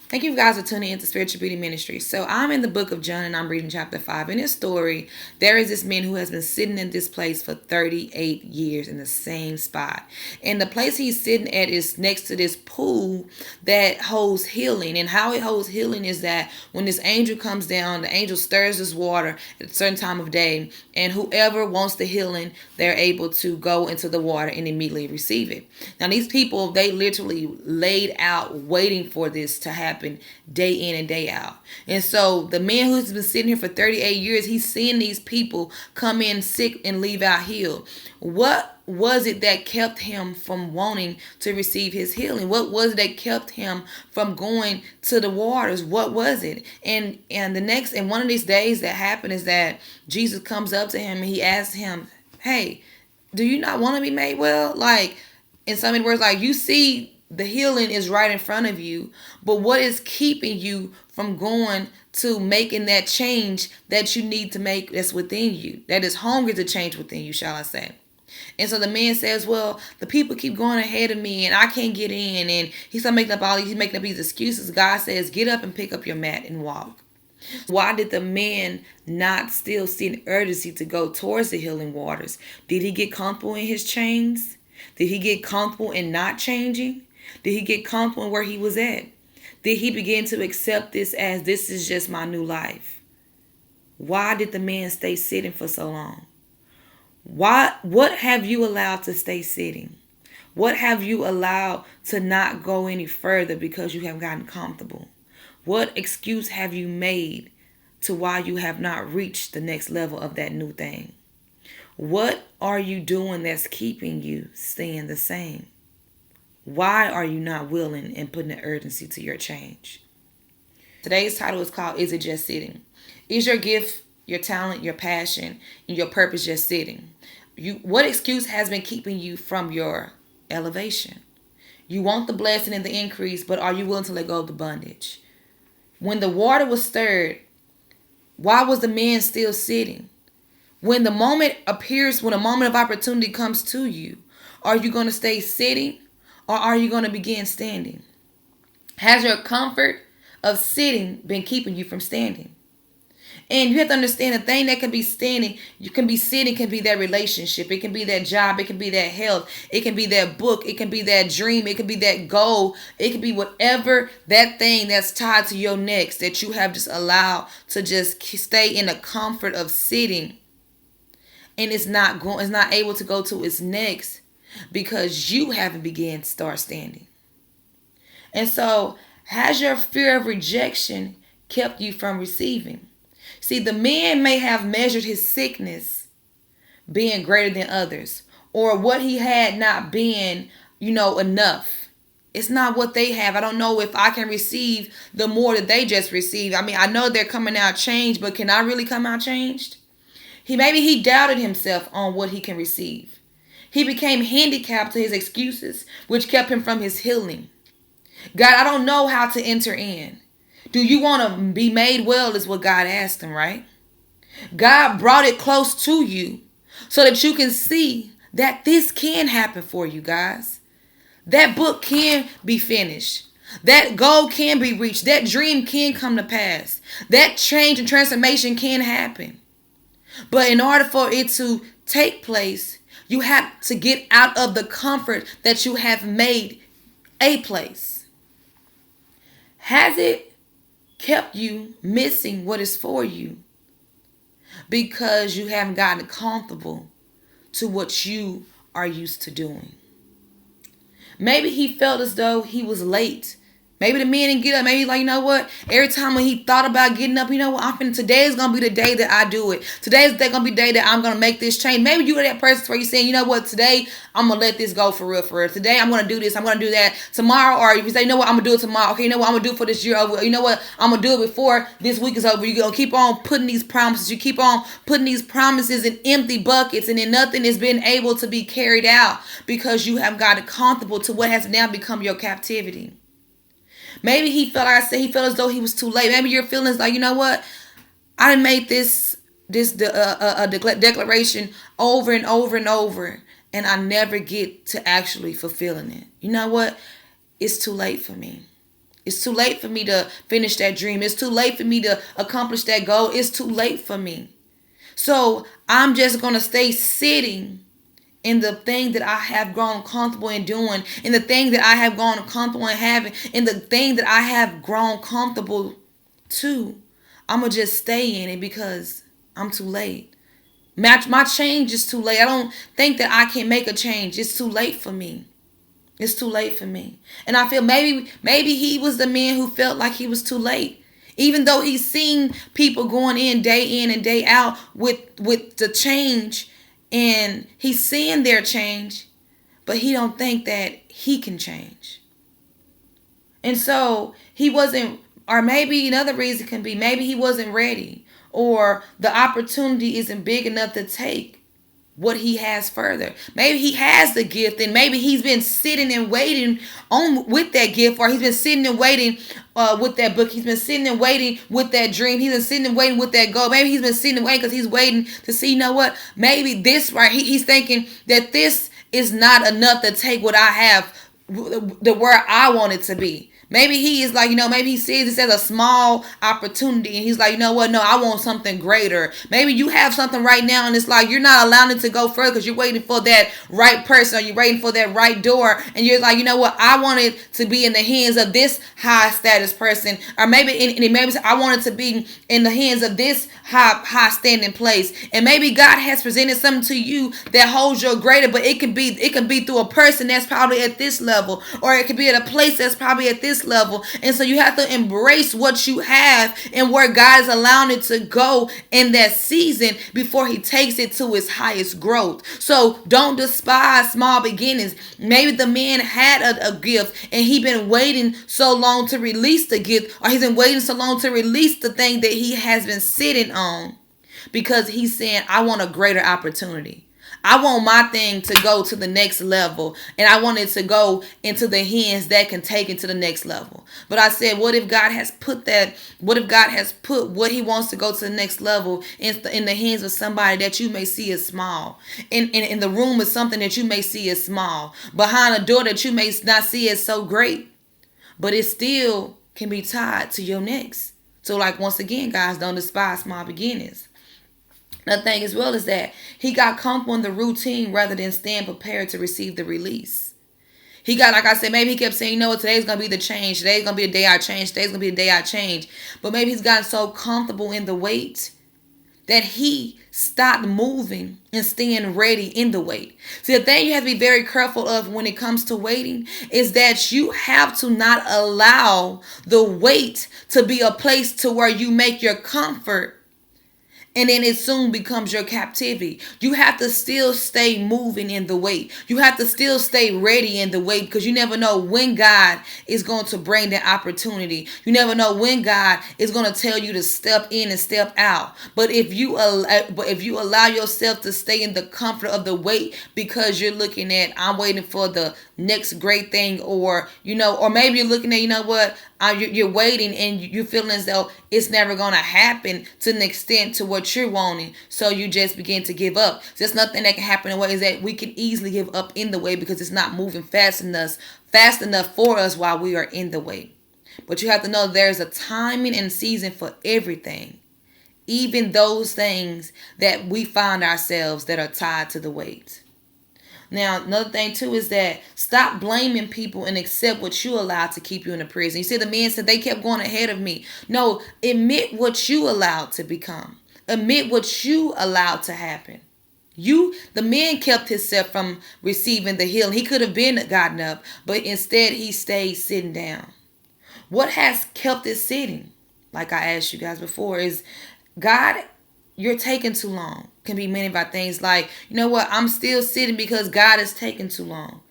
Thank you guys for tuning into Spiritual Beauty Ministry. So I'm in the book of John and I'm reading chapter 5. In this story, there is this man who has been sitting in this place for 38 years in the same spot. And the place he's sitting at is next to this pool that holds healing. And how it holds healing is that when this angel comes down, the angel stirs this water at a certain time of day. And whoever wants the healing, they're able to go into the water and immediately receive it. Now, these people, they literally laid out waiting for this to happen day in and day out. And so the man who's been sitting here for 38 years, he's seeing these people come in sick and leave out healed. What was it that kept him from wanting to receive his healing? What was it that kept him from going to the waters? What was it? And one of these days that happened is that Jesus comes up to him and he asks him, "Hey, do you not want to be made well?" Like, in so many words, like, you see the healing is right in front of you, but what is keeping you from going to making that change that you need to make, that's within you, that is hungry to change within you, shall I say? And so the man says, "Well, the people keep going ahead of me and I can't get in." And he's making up these excuses. God says, "Get up and pick up your mat and walk." Why did the man not still see an urgency to go towards the healing waters? Did he get comfortable in his chains? Did he get comfortable in not changing? Did he get comfortable in where he was at? Did he begin to accept this as, this is just my new life? Why did the man stay sitting for so long? What have you allowed to stay sitting? What have you allowed to not go any further because you have gotten comfortable? What excuse have you made to why you have not reached the next level of that new thing? What are you doing that's keeping you staying the same? Why are you not willing and putting an urgency to your change? Today's title is called, Is It Just Sitting? Is your gift, your talent, your passion, and your purpose just sitting? What excuse has been keeping you from your elevation? You want the blessing and the increase, but are you willing to let go of the bondage? When the water was stirred, why was the man still sitting? When the moment appears, when a moment of opportunity comes to you, are you going to stay sitting or are you going to begin standing? Has your comfort of sitting been keeping you from standing? And you have to understand, the thing that can be standing, you can be sitting, can be that relationship. It can be that job. It can be that health. It can be that book. It can be that dream. It can be that goal. It can be whatever that thing that's tied to your next that you have just allowed to just stay in the comfort of sitting. And it's not able to go to its next because you haven't begun to start standing. And so, has your fear of rejection kept you from receiving? See, the man may have measured his sickness being greater than others, or what he had not been, enough. It's not what they have. I don't know if I can receive the more that they just received. I mean, I know they're coming out changed, but can I really come out changed? Maybe he doubted himself on what he can receive. He became handicapped to his excuses, which kept him from his healing. God, I don't know how to enter in. Do you want to be made well is what God asked him, right? God brought it close to you so that you can see that this can happen for you, guys. That book can be finished. That goal can be reached. That dream can come to pass. That change and transformation can happen. But in order for it to take place, you have to get out of the comfort that you have made a place. Has it kept you missing what is for you because you haven't gotten comfortable to what you are used to doing? Maybe he felt as though he was late. Maybe the man didn't get up. Maybe he's like, you know what? Every time when he thought about getting up, you know what? Today is going to be the day that I do it. Today is going to be the day that I'm going to make this change. Maybe you are that person where you're saying, you know what? Today, I'm going to let this go for real, for real. Today, I'm going to do this. I'm going to do that. Tomorrow, or if you say, you know what? I'm going to do it tomorrow. Okay, you know what? I'm going to do it for this year over. You know what? I'm going to do it before this week is over. You're going to keep on putting these promises. You keep on putting these promises in empty buckets, and then nothing has been able to be carried out because you have gotten comfortable to what has now become your captivity. Maybe he felt, like I said, he felt as though he was too late. Maybe your feelings like, you know what? I made this declaration over and over and over, and I never get to actually fulfilling it. You know what? It's too late for me. It's too late for me to finish that dream. It's too late for me to accomplish that goal. It's too late for me. So I'm just going to stay sitting in the thing that I have grown comfortable in doing, in the thing that I have grown comfortable in having, in the thing that I have grown comfortable to. I'm going to just stay in it because I'm too late. My change is too late. I don't think that I can make a change. It's too late for me. It's too late for me. And I feel maybe he was the man who felt like he was too late. Even though he's seen people going in and day out with the change, and he's seeing their change, but he don't think that he can change. And so he wasn't, or maybe another reason can be maybe he wasn't ready, or the opportunity isn't big enough to take what he has further. Maybe he has the gift, and maybe he's been sitting and waiting on with that gift, or he's been sitting and waiting with that book. He's been sitting and waiting with that dream. He's been sitting and waiting with that goal. Maybe he's been sitting and waiting because he's waiting to see, you know what? Maybe this right. He's thinking that this is not enough to take what I have, the where I want it to be. Maybe he is like, maybe he sees this as a small opportunity, and he's like, you know what? No, I want something greater. Maybe you have something right now, and it's like you're not allowing it to go further because you're waiting for that right person, or you're waiting for that right door, and you're like, you know what? I want it to be in the hands of this high status person, or maybe I want it to be in the hands of this high standing place. And maybe God has presented something to you that holds your greater, but it can be through a person that's probably at this level, or it could be at a place that's probably at this level. And so you have to embrace what you have and where God is allowing it to go in that season before he takes it to its highest growth. So don't despise small beginnings. Maybe the man had a gift, and he been waiting so long to release the gift, or he's been waiting so long to release the thing that he has been sitting on, because he's saying, I want a greater opportunity. I want my thing to go to the next level, and I want it to go into the hands that can take it to the next level. But I said, what if God has put what he wants to go to the next level in the hands of somebody that you may see as small? In the room is something that you may see as small. Behind a door that you may not see as so great. But it still can be tied to your next. So like, once again, guys, don't despise small beginnings. Another thing as well is that he got comfortable in the routine rather than stand prepared to receive the release. He got, like I said, maybe he kept saying, today's going to be the change. Today's going to be the day I change. Today's going to be the day I change. But maybe he's gotten so comfortable in the wait that he stopped moving and staying ready in the wait. See, the thing you have to be very careful of when it comes to waiting is that you have to not allow the wait to be a place to where you make your comfort, and then it soon becomes your captivity. You have to still stay moving in the wait. You have to still stay ready in the wait, because you never know when God is going to bring the opportunity. You never know when God is going to tell you to step in and step out. But if you allow yourself to stay in the comfort of the wait, because you're looking at, I'm waiting for the next great thing, or maybe you're looking at, you're waiting and you're feeling as though it's never going to happen to an extent to what you're wanting. So you just begin to give up. So there's nothing that can happen in ways that we can easily give up in the way, because it's not moving fast enough for us while we are in the way. But you have to know there's a timing and season for everything. Even those things that we find ourselves that are tied to the wait. Now, another thing too is that stop blaming people and accept what you allowed to keep you in the prison. You see, the man said they kept going ahead of me. No, admit what you allowed to become. Admit what you allowed to happen. The man kept himself from receiving the healing. He could have been gotten up, but instead he stayed sitting down. What has kept it sitting, like I asked you guys before, is God, you're taking too long. Can be many of our things like, I'm still sitting because God is taking too long.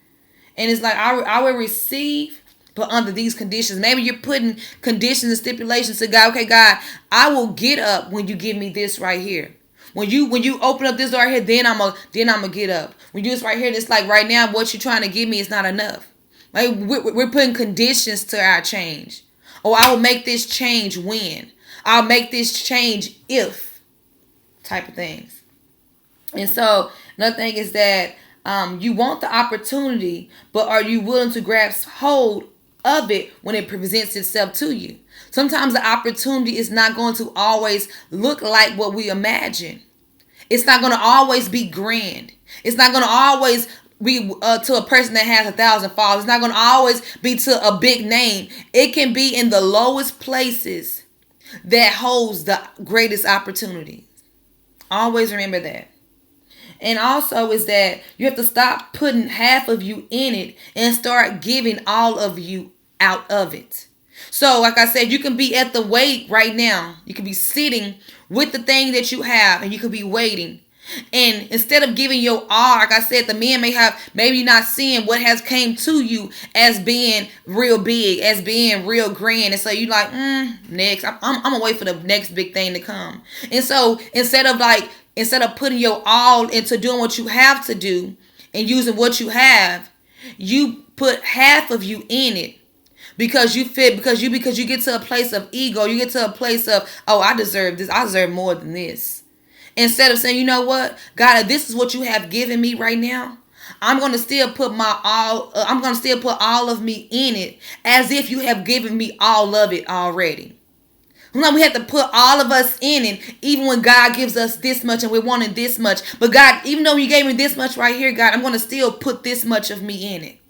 And it's like, I will receive, but under these conditions. Maybe you're putting conditions and stipulations to God. Okay, God, I will get up when you give me this right here. When you open up this door right here, then I'm gonna get up. When you do this right here, it's like right now what you're trying to give me is not enough. Like we're putting conditions to our change. Oh, I will make this change when. I'll make this change if. Type of things. And so another thing is that you want the opportunity, but are you willing to grasp hold of it when it presents itself to you. Sometimes the opportunity is not going to always look like what we imagine. It's not going to always be grand. It's not going to always be to a person that has 1,000 followers. It's not going to always be to a big name. It can be in the lowest places that holds the greatest opportunities. Always remember that. And also is that you have to stop putting half of you in it and start giving all of you out of it. So, like I said, you can be at the wait right now. You can be sitting with the thing that you have and you can be waiting. And instead of giving your all, like I said, the men may have maybe not seeing what has came to you as being real big, as being real grand. And so you like, next, I'm gonna wait for the next big thing to come. And so instead of putting your all into doing what you have to do and using what you have, you put half of you in it. Because you fit, because you get to a place of ego, you get to a place of, oh, I deserve this, I deserve more than this. Instead of saying, you know what, God, if this is what you have given me right now, I'm going to still put I'm going to still put all of me in it as if you have given me all of it already. We have to put all of us in it, even when God gives us this much and we're wanting this much. But God, even though you gave me this much right here, God, I'm going to still put this much of me in it.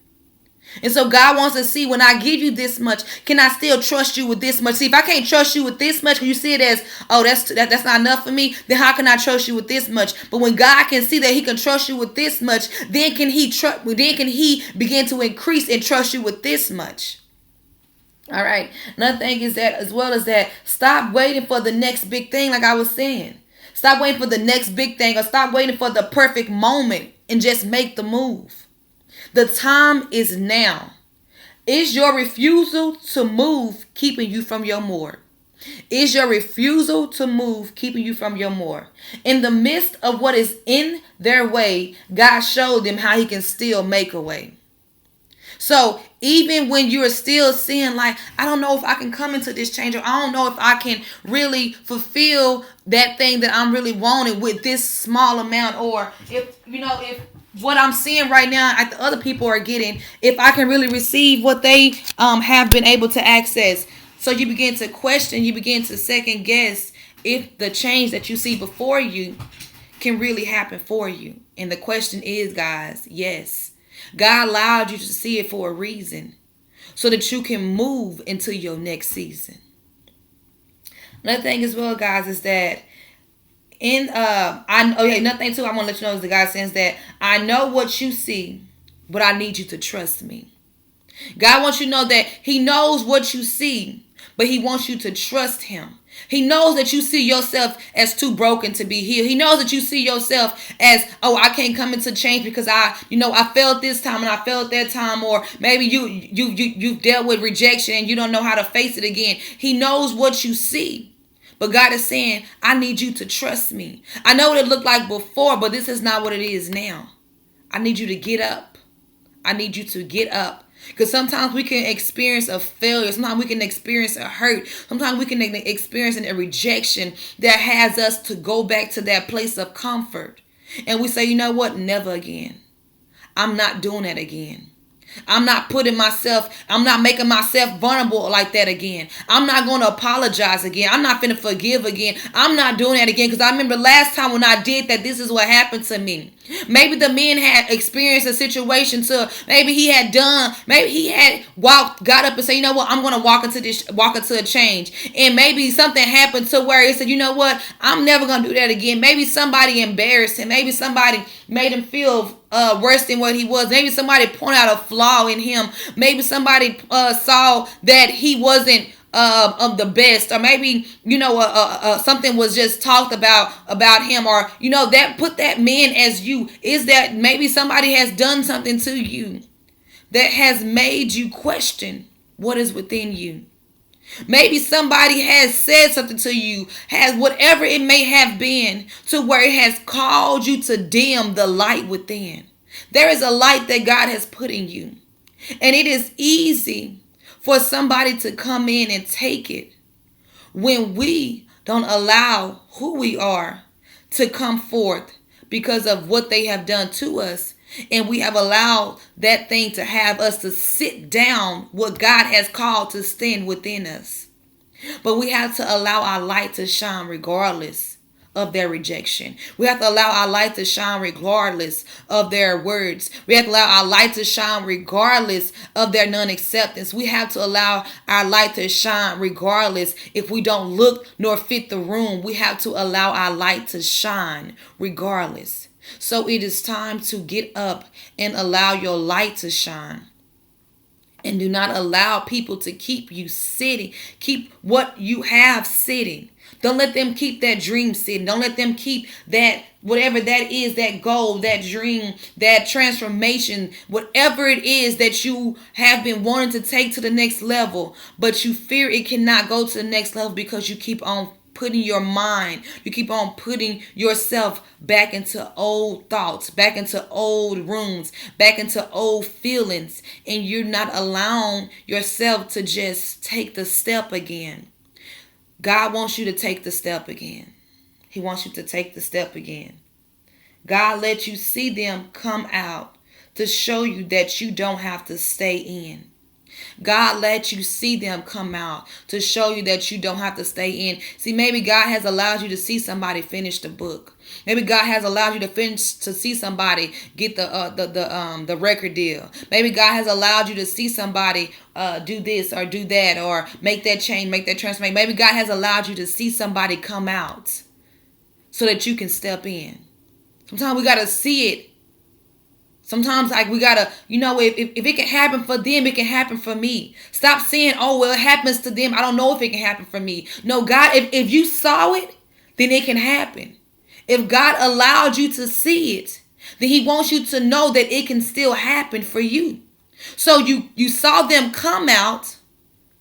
And so God wants to see, when I give you this much, can I still trust you with this much? See, if I can't trust you with this much, you see it as, oh, that's not enough for me, then how can I trust you with this much? But when God can see that he can trust you with this much, then can he begin to increase and trust you with this much. All right. Another thing is that, as well as that, stop waiting for the next big thing, like I was saying. Stop waiting for the next big thing, or stop waiting for the perfect moment and just make the move. The time is now. Is your refusal to move keeping you from your more? Is your refusal to move keeping you from your more? In the midst of what is in their way, God showed them how he can still make a way. So even when you're still seeing like, I don't know if I can come into this change, or I don't know if I can really fulfill that thing that I'm really wanting with this small amount, or if what I'm seeing right now, the other people are getting, if I can really receive what they have been able to access. So you begin to question, you begin to second guess if the change that you see before you can really happen for you. And the question is, guys, yes. God allowed you to see it for a reason, so that you can move into your next season. Another thing as well, guys, is that another thing too, I want to let you know is the God says that I know what you see, but I need you to trust me. God wants you to know that he knows what you see, but he wants you to trust him. He knows that you see yourself as too broken to be healed. He knows that you see yourself as, oh, I can't come into change because I failed this time and I failed that time, or maybe you've dealt with rejection and you don't know how to face it again. He knows what you see. But God is saying, I need you to trust me. I know what it looked like before, but this is not what it is now. I need you to get up. I need you to get up. Because sometimes we can experience a failure. Sometimes we can experience a hurt. Sometimes we can experience a rejection that has us to go back to that place of comfort. And we say, you know what? Never again. I'm not doing that again. I'm not making myself vulnerable like that again. I'm not going to apologize again. I'm not finna forgive again. I'm not doing that again, because I remember last time when I did that, this is what happened to me. Maybe the man had experienced a situation maybe he had got up and said, you know what, I'm going to walk into a change. And maybe something happened to where he said, you know what, I'm never going to do that again. Maybe somebody embarrassed him. Maybe somebody made him feel worse than what he was. Maybe somebody pointed out a flaw in him. Maybe somebody saw that he wasn't of the best, or maybe something was just talked about him, or that put that man as you. Is that maybe somebody has done something to you that has made you question what is within you. Maybe somebody has said something to you, has whatever it may have been, to where it has caused you to dim the light within. There is a light that God has put in you, and it is easy for somebody to come in and take it when we don't allow who we are to come forth because of what they have done to us. And we have allowed that thing to have us to sit down what God has called to stand within us. But we have to allow our light to shine regardless of their rejection. We have to allow our light to shine regardless of their words. We have to allow our light to shine regardless of their non-acceptance. We have to allow our light to shine regardless if we don't look nor fit the room. We have to allow our light to shine regardless. So it is time to get up and allow your light to shine. And do not allow people to keep you sitting. Keep what you have sitting. Don't let them keep that dream sitting. Don't let them keep that, whatever that is, that goal, that dream, that transformation, whatever it is that you have been wanting to take to the next level, but you fear it cannot go to the next level because you keep on putting your mind, you keep on putting yourself back into old thoughts, back into old rooms, back into old feelings, and you're not allowing yourself to just take the step again. God wants you to take the step again. He wants you to take the step again. God let you see them come out to show you that you don't have to stay in. God let you see them come out to show you that you don't have to stay in. See, maybe God has allowed you to see somebody finish the book. Maybe God has allowed you to see somebody get the record deal. Maybe God has allowed you to see somebody do this or do that or make that change, make that transformation. Maybe God has allowed you to see somebody come out so that you can step in. Sometimes we got to see it. Sometimes we gotta, if it can happen for them, it can happen for me. Stop saying, oh, well, it happens to them. I don't know if it can happen for me. No, God, if you saw it, then it can happen. If God allowed you to see it, then he wants you to know that it can still happen for you. So you saw them come out,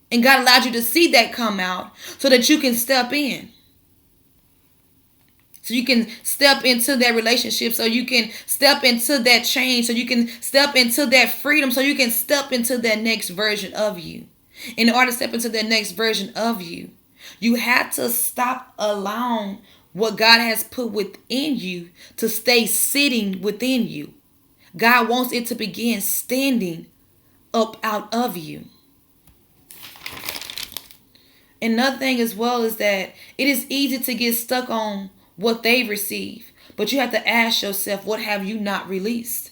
and God allowed you to see that come out so that you can step in. So you can step into that relationship, so you can step into that change, so you can step into that freedom, so you can step into that next version of you. In order to step into that next version of you, you have to stop allowing what God has put within you to stay sitting within you. God wants it to begin standing up out of you. Another thing as well is that it is easy to get stuck on what they receive, but you have to ask yourself, what have you not released?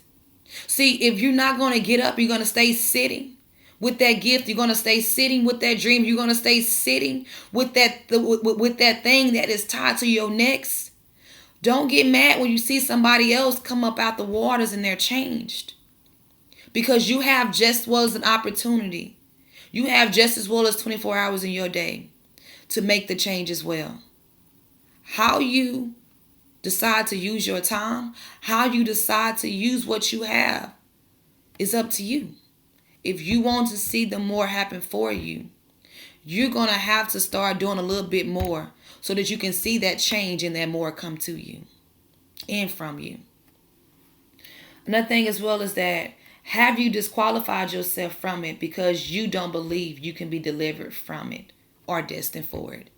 See, if you're not going to get up, you're going to stay sitting with that gift. You're going to stay sitting with that dream. You're going to stay sitting with that thing that is tied to your next. Don't get mad when you see somebody else come up out the waters and they're changed, because you have just as well as an opportunity. You have just as well as 24 hours in your day to make the change as well. How you decide to use your time, how you decide to use what you have, is up to you. If you want to see the more happen for you, you're going to have to start doing a little bit more so that you can see that change and that more come to you and from you. Another thing as well is that, have you disqualified yourself from it because you don't believe you can be delivered from it or destined for it?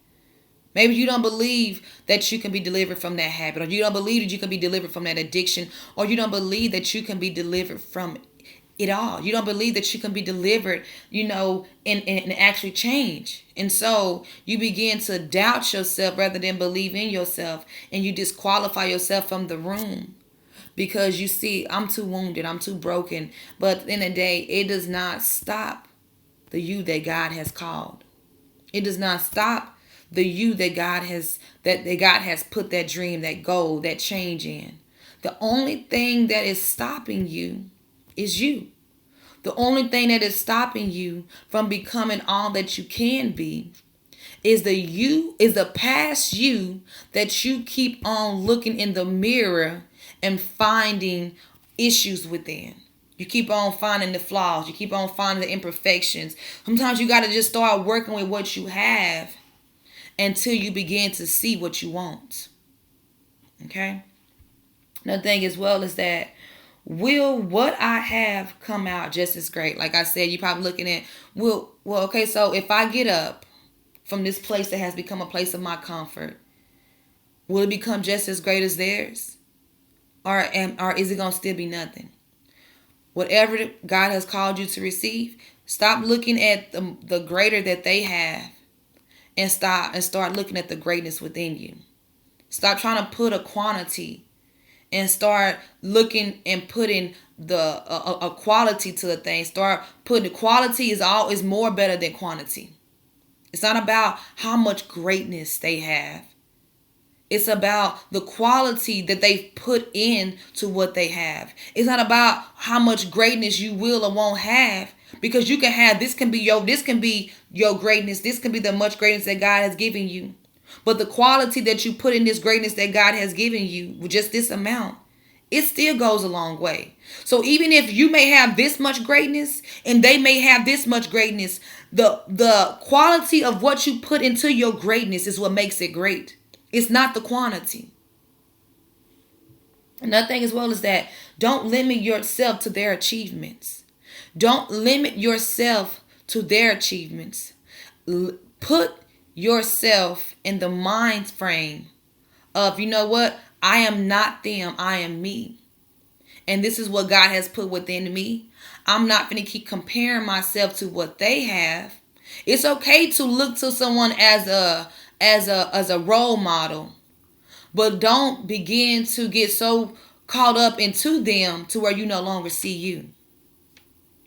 Maybe you don't believe that you can be delivered from that habit, or you don't believe that you can be delivered from that addiction, or you don't believe that you can be delivered from it all. You don't believe that you can be delivered, and actually change. And so you begin to doubt yourself rather than believe in yourself, and you disqualify yourself from the room because you see, I'm too wounded, I'm too broken. But at the end of the day, it does not stop the you that God has called. It does not stop the you that God has put that dream, that goal, that change in. The only thing that is stopping you is you. The only thing that is stopping you from becoming all that you can be is the past you that you keep on looking in the mirror and finding issues within. You keep on finding the flaws. You keep on finding the imperfections. Sometimes you got to just start working with what you have until you begin to see what you want. Okay? Another thing as well is that, will what I have come out just as great? Like I said, you're probably looking at, okay, so if I get up from this place that has become a place of my comfort, will it become just as great as theirs? Or is it going to still be nothing? Whatever God has called you to receive, stop looking at the greater that they have, and start looking at the greatness within you. Stop trying to put a quantity and start looking and putting a quality to the thing. Start putting quality is more better than quantity. It's not about how much greatness they have. It's about the quality that they've put in to what they have. It's not about how much greatness you will or won't have, because you can have this can be your greatness. This can be the much greatness that God has given you. But the quality that you put in this greatness that God has given you with just this amount, it still goes a long way. So even if you may have this much greatness and they may have this much greatness, the quality of what you put into your greatness is what makes it great. It's not the quantity. Another thing as well is that don't limit yourself to their achievements. Don't limit yourself to their achievements. Put yourself in the mind frame of, you know what? I am not them. I am me. And this is what God has put within me. I'm not going to keep comparing myself to what they have. It's okay to look to someone as a role model, but don't begin to get so caught up into them to where you no longer see you.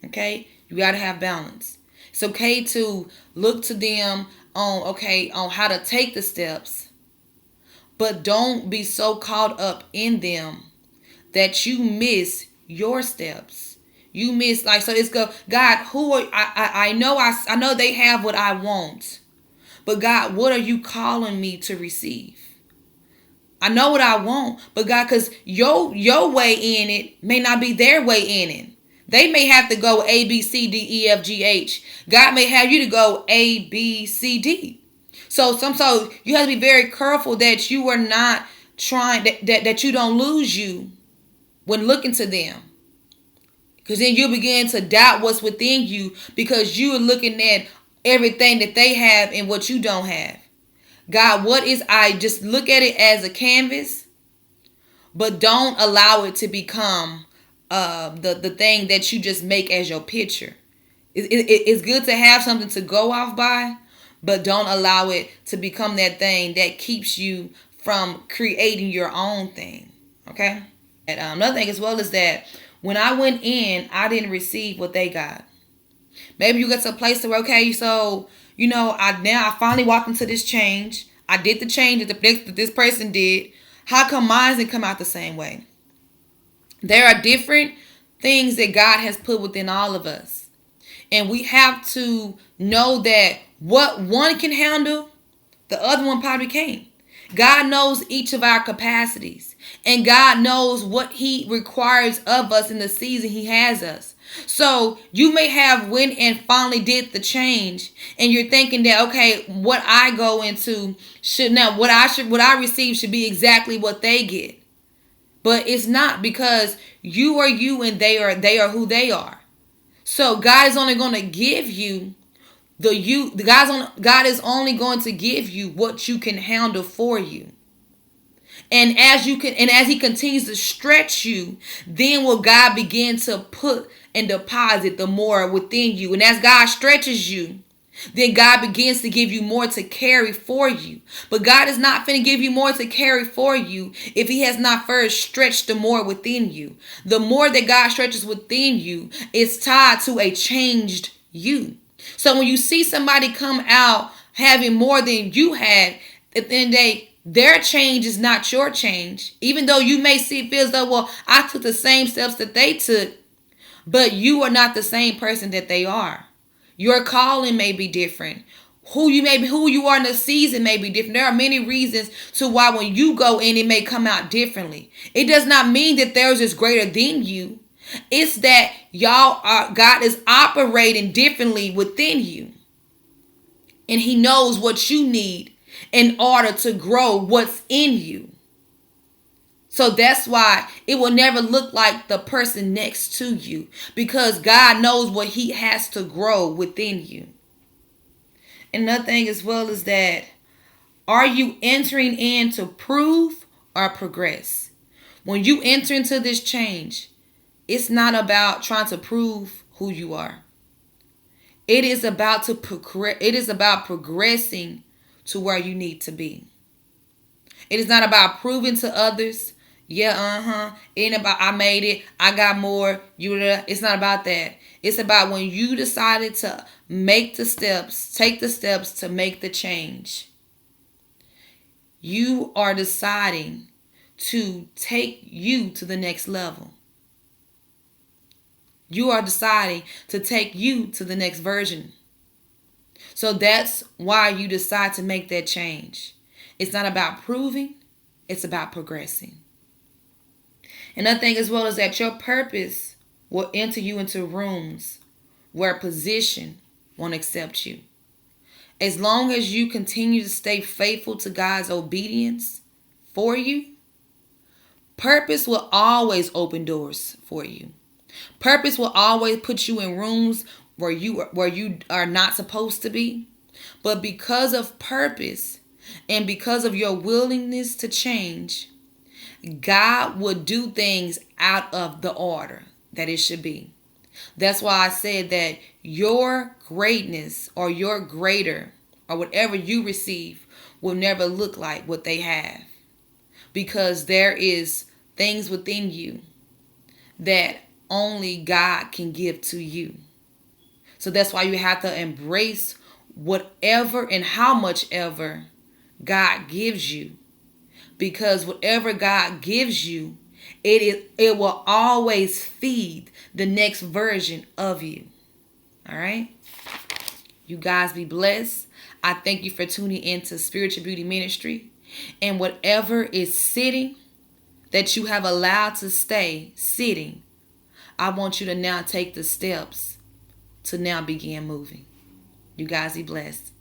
Okay? You got to have balance. It's okay to look to them on how to take the steps, but don't be so caught up in them that you miss your steps. You miss, like, so it's go, God, who are I know they have what I want. But God, what are you calling me to receive? I know what I want, but God, because your way in it may not be their way in it. They may have to go A, B, C, D, E, F, G, H. God may have you to go A, B, C, D. So you have to be very careful that you are not trying, that you don't lose you when looking to them. Because then you begin to doubt what's within you because you are looking at everything that they have and what you don't have. God, just look at it as a canvas, but don't allow it to become the thing that you just make as your picture. It's good to have something to go off by, but don't allow it to become that thing that keeps you from creating your own thing. Okay? And another thing as well is that when I went in, I didn't receive what they got. Maybe you get to a place where, okay, so, I finally walked into this change. I did the change that this person did. How come mine didn't come out the same way? There are different things that God has put within all of us. And we have to know that what one can handle, the other one probably can't. God knows each of our capacities. And God knows what He requires of us in the season He has us. So you may have went and finally did the change, and you're thinking that, okay, what I go into what I receive should be exactly what they get. But it's not, because you are you and they are who they are. So God is only going to give you God is only going to give you what you can handle for you. And as He continues to stretch you, then will God begin to put and deposit the more within you. And as God stretches you, then God begins to give you more to carry for you. But God is not going to give you more to carry for you if He has not first stretched the more within you. The more that God stretches within you is tied to a changed you. So when you see somebody come out having more than you had, at the end of the day, their change is not your change. Even though you may feel as though, well, I took the same steps that they took, but you are not the same person that they are. Your calling may be different. Who you are in the season may be different. There are many reasons to why when you go in, it may come out differently. It does not mean that theirs is greater than you. It's that God is operating differently within you. And He knows what you need in order to grow what's in you. So that's why it will never look like the person next to you, because God knows what He has to grow within you. Another thing as well is that, are you entering in to prove or progress? When you enter into this change, It's not about trying to prove who you are. It is about progressing to where you need to be. It is not about proving to others, yeah, it ain't about I made it, I got more, it's not about that. It's about when you decided to take the steps to make the change. You are deciding to take you to the next level. You are deciding to take you to the next version. So that's why you decide to make that change. It's not about proving, it's about progressing. Another thing as well is that your purpose will enter you into rooms where position won't accept you. As long as you continue to stay faithful to God's obedience for you, purpose will always open doors for you. Purpose will always put you in rooms where you are not supposed to be. But because of purpose and because of your willingness to change, God will do things out of the order that it should be. That's why I said that your greatness or your greater or whatever you receive will never look like what they have. Because there is things within you that only God can give to you. So that's why you have to embrace whatever and how much ever God gives you. Because whatever God gives you, it will always feed the next version of you. All right? You guys be blessed. I thank you for tuning in to Spiritual Beauty Ministry. And whatever is sitting that you have allowed to stay sitting, I want you to now take the steps to now begin moving. You guys be blessed.